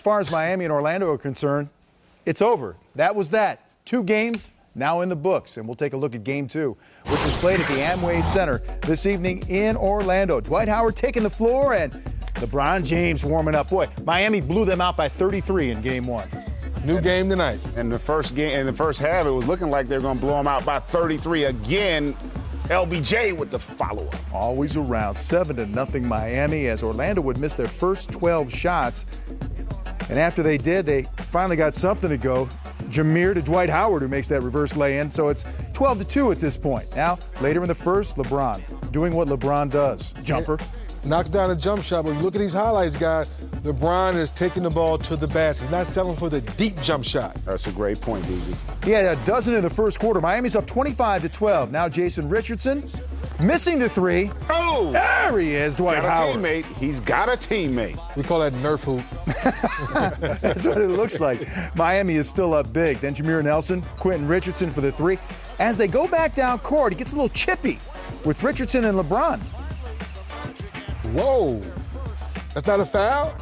far as Miami and Orlando are concerned, it's over. That was that. 2 games now in the books, and we'll take a look at Game 2, which was played at the Amway Center this evening in Orlando. Dwight Howard taking the floor, and LeBron James warming up. Boy, Miami blew them out by 33 in Game 1. New game tonight. In the first half, it was looking like they were going to blow them out by 33 again. LBJ with the follow-up. Always around 7-0 Miami, as Orlando would miss their first 12 shots. And after they did, they finally got something to go. Jameer to Dwight Howard, who makes that reverse lay-in. So it's 12-2 at this point. Now, later in the first, LeBron doing what LeBron does. Jumper. Knocks down a jump shot. But you look at these highlights, guys, LeBron is taking the ball to the basket. He's not settling for the deep jump shot. That's a great point, DZ. He had a dozen in the first quarter. Miami's up 25-12. Now Jason Richardson missing the 3. Oh! There he is, Dwight Howard. Teammate. He's got a teammate. We call that Nerf hoop. That's what it looks like. Miami is still up big. Then Jameer Nelson, Quentin Richardson for the 3. As they go back down court, he gets a little chippy with Richardson and LeBron. Whoa. That's not a foul?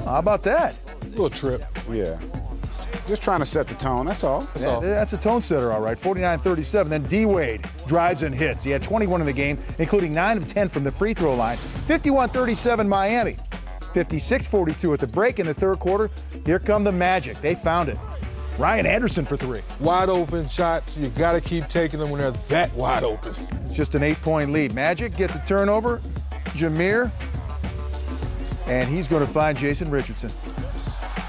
How about that? A little trip. Yeah. Just trying to set the tone, that's all. That's a tone setter, all right. 49-37. Then D-Wade drives and hits. He had 21 in the game, including 9 of 10 from the free throw line. 51-37 Miami. 56-42 at the break in the third quarter. Here come the Magic. They found it. Ryan Anderson for 3. Wide open shots. You got to keep taking them when they're that wide open. It's just an 8-point lead. Magic get the turnover. Jameer. And he's going to find Jason Richardson.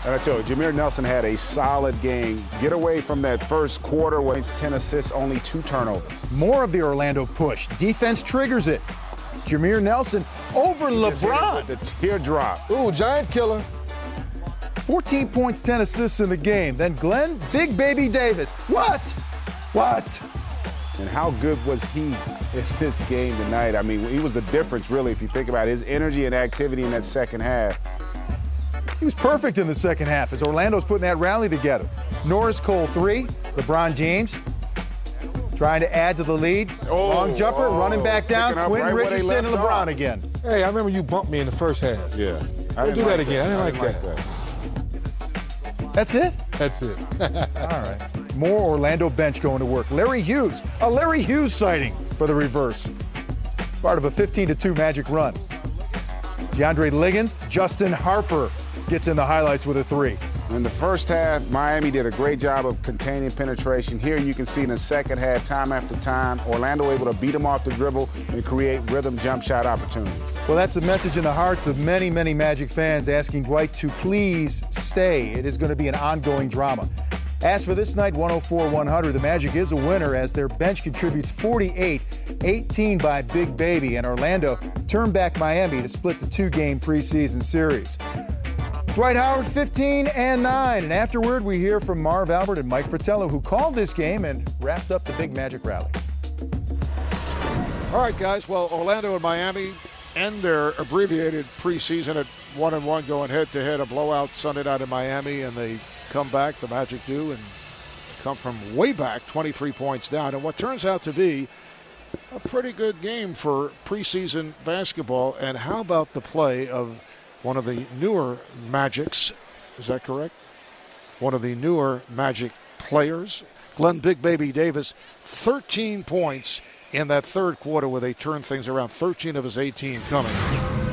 And I tell you, Jameer Nelson had a solid game. Get away from that first quarter where it's 10 assists, only 2 turnovers. More of the Orlando push. Defense triggers it. Jameer Nelson over LeBron. The teardrop. Ooh, giant killer. 14 points, 10 assists in the game. Then Glenn Big Baby Davis. What? And how good was he in this game tonight? I mean, he was the difference, really, if you think about his energy and activity in that second half. He was perfect in the second half as Orlando's putting that rally together. Norris Cole 3, LeBron James trying to add to the lead. Long jumper, running back down. Quentin Richardson and LeBron again. Hey, I remember you bumped me in the first half. Yeah. Don't do that again. I didn't like that. That's it? That's it. All right. More Orlando bench going to work. Larry Hughes, a Larry Hughes sighting for the reverse. Part of a 15-2 Magic run. DeAndre Liggins, Justin Harper gets in the highlights with a 3. In the first half, Miami did a great job of containing penetration. Here you can see in the second half, time after time, Orlando able to beat them off the dribble and create rhythm jump shot opportunities. Well, that's the message in the hearts of many, many Magic fans asking Dwight to please stay. It is going to be an ongoing drama. As for this night, 104-100, the Magic is a winner as their bench contributes 48, 18 by Big Baby, and Orlando turned back Miami to split the 2-game preseason series. Dwight Howard 15 and 9, and afterward we hear from Marv Albert and Mike Fratello, who called this game and wrapped up the big Magic rally. All right, guys. Well, Orlando and Miami end their abbreviated preseason at 1-1, going head-to-head. A blowout Sunday night in Miami, and they come back, the Magic do, and come from way back, 23 points down. And what turns out to be a pretty good game for preseason basketball. And how about the play of one of the newer Magics? Is that correct? One of the newer Magic players, Glenn Big Baby Davis, 13 points in that third quarter where they turned things around. 13 of his 18 coming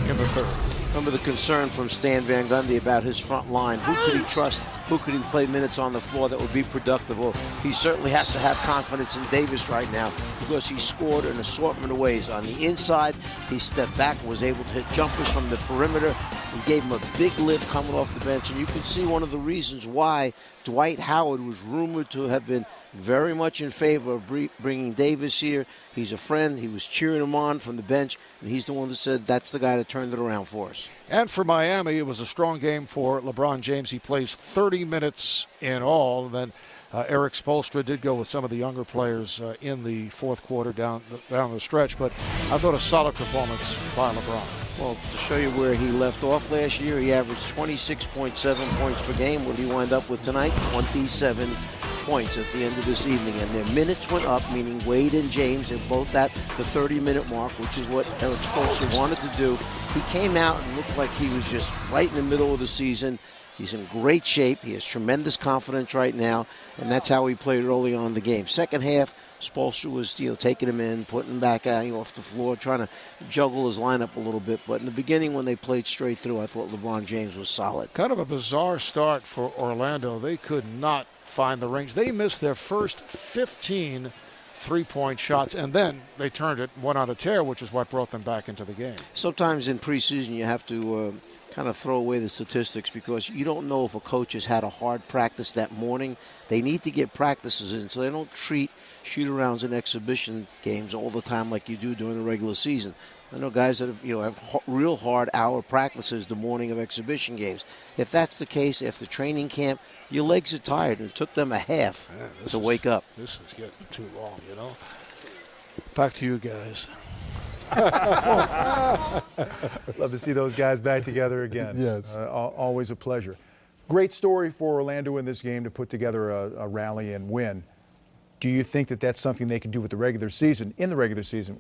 in the third. Remember the concern from Stan Van Gundy about his front line. Who could he trust? Who could he play minutes on the floor that would be productive? Well, he certainly has to have confidence in Davis right now because he scored an assortment of ways. On the inside, he stepped back and was able to hit jumpers from the perimeter. He gave him a big lift coming off the bench. And you can see one of the reasons why Dwight Howard was rumored to have been very much in favor of bringing Davis here. He's a friend. He was cheering him on from the bench, and he's the one that said that's the guy that turned it around for us. And for Miami, it was a strong game for LeBron James. He plays 30 minutes in all. And then Eric Spoelstra did go with some of the younger players in the fourth quarter down the stretch. But I thought a solid performance by LeBron. Well, to show you where he left off last year, he averaged 26.7 points per game. What did he wind up with tonight? 27 points at the end of this evening, and their minutes went up, meaning Wade and James are both at the 30-minute mark, which is what Eric Spoelstra wanted to do. He came out and looked like he was just right in the middle of the season. He's in great shape. He has tremendous confidence right now, and that's how he played early on in the game. Second half, Spoelstra was taking him in, putting him back off the floor, trying to juggle his lineup a little bit. But in the beginning, when they played straight through, I thought LeBron James was solid. Kind of a bizarre start for Orlando. They could not find the range. They missed their first 15 three-point shots, and then they turned it, went on a tear, which is what brought them back into the game. Sometimes in preseason you have to kind of throw away the statistics because you don't know if a coach has had a hard practice that morning. They need to get practices in so they don't treat shoot-arounds and exhibition games all the time like you do during the regular season. I know guys that have real hard hour practices the morning of exhibition games. If that's the case after training camp, your legs are tired, and it took them a half to wake up. This is getting too long, Back to you guys. Love to see those guys back together again. Yes. Always a pleasure. Great story for Orlando in this game to put together a rally and win. Do you think that that's something they can do with the regular season,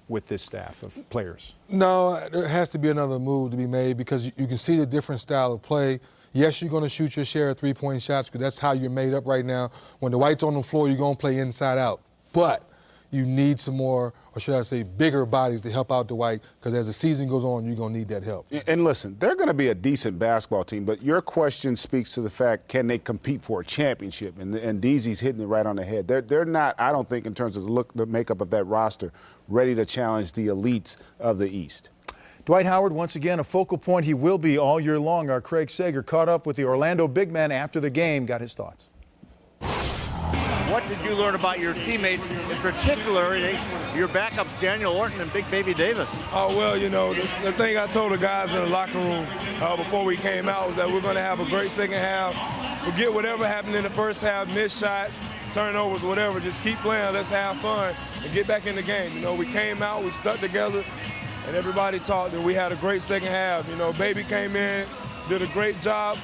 with this staff of players? No, there has to be another move to be made because you can see the different style of play. Yes, you're going to shoot your share of three-point shots because that's how you're made up right now. When Dwight's on the floor, you're going to play inside out. But you need some more, or should I say, bigger bodies to help out Dwight because as the season goes on, you're going to need that help. And listen, they're going to be a decent basketball team, but your question speaks to the fact, can they compete for a championship? And DZ's hitting it right on the head. They're not, I don't think, in terms of the makeup of that roster, ready to challenge the elites of the East. Dwight Howard, once again, a focal point he will be all year long. Our Craig Sager caught up with the Orlando big man after the game, got his thoughts. What did you learn about your teammates, in particular your backups, Daniel Orton and Big Baby Davis? Oh, well, the thing I told the guys in the locker room before we came out was that we're going to have a great second half. Forget whatever happened in the first half, missed shots, turnovers, whatever. Just keep playing, let's have fun, and get back in the game. We came out, we stuck together, and everybody talked that we had a great second half. Baby came in, did a great job.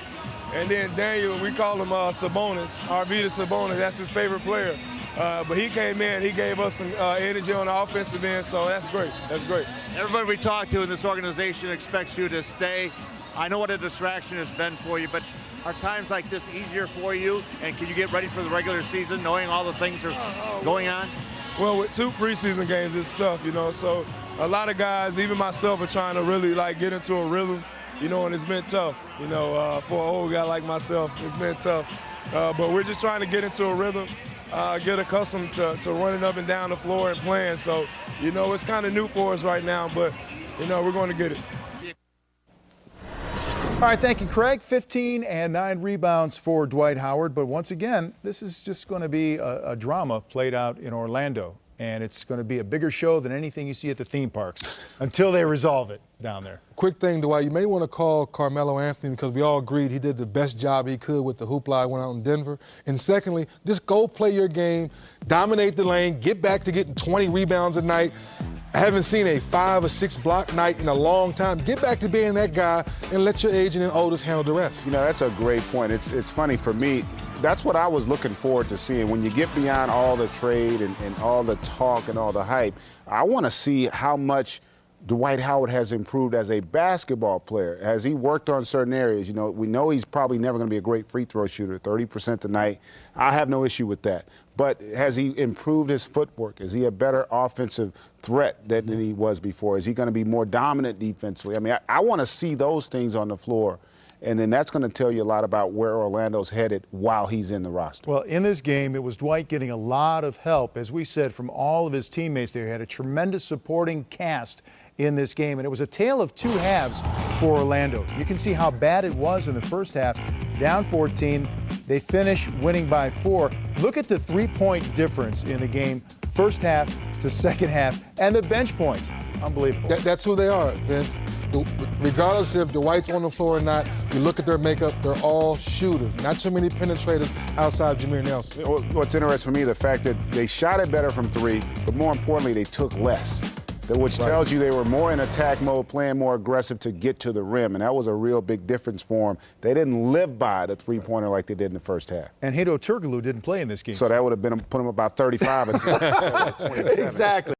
And then Daniel, we call him Sabonis, Arvydas Sabonis. That's his favorite player. But he came in, he gave us some energy on the offensive end, so that's great. That's great. Everybody we talk to in this organization expects you to stay. I know what a distraction has been for you, but are times like this easier for you? And can you get ready for the regular season knowing all the things are going on? Well, with 2 preseason games, it's tough, So a lot of guys, even myself, are trying to really, get into a rhythm. And it's been tough, for an old guy like myself, it's been tough. But we're just trying to get into a rhythm, get accustomed to running up and down the floor and playing. So, it's kind of new for us right now, but, we're going to get it. All right, thank you, Craig. 15 and 9 rebounds for Dwight Howard. But once again, this is just going to be a drama played out in Orlando. And it's going to be a bigger show than anything you see at the theme parks until they resolve it down there. Quick thing, Dwight, you may want to call Carmelo Anthony because we all agreed he did the best job he could with the hoopla that went out in Denver. And secondly, just go play your game, dominate the lane, get back to getting 20 rebounds a night. I haven't seen a 5 or 6 block night in a long time. Get back to being that guy and let your agent and oldest handle the rest. That's a great point. It's funny for me. That's what I was looking forward to seeing. When you get beyond all the trade and all the talk and all the hype, I want to see how much Dwight Howard has improved as a basketball player. Has he worked on certain areas? We know he's probably never going to be a great free throw shooter, 30% tonight. I have no issue with that. But has he improved his footwork? Is he a better offensive threat than he was before? Is he going to be more dominant defensively? I want to see those things on the floor. And then that's going to tell you a lot about where Orlando's headed while he's in the roster. Well, in this game, it was Dwight getting a lot of help, as we said, from all of his teammates there. He had a tremendous supporting cast in this game, and it was a tale of 2 halves for Orlando. You can see how bad it was in the first half. Down 14, they finish winning by 4. Look at the 3-point difference in the game, first half to second half, and the bench points. Unbelievable. That's who they are, Vince. Regardless if Dwight's on the floor or not, you look at their makeup, they're all shooters. Not too many penetrators outside Jameer Nelson. What's interesting for me, the fact that they shot it better from 3, but more importantly, they took less. Which tells you they were more in attack mode, playing more aggressive to get to the rim, and that was a real big difference for them. They didn't live by the three-pointer like they did in the first half. And Hedo Turkoglu didn't play in this game. So that would have been put him about 35 and 27. Exactly.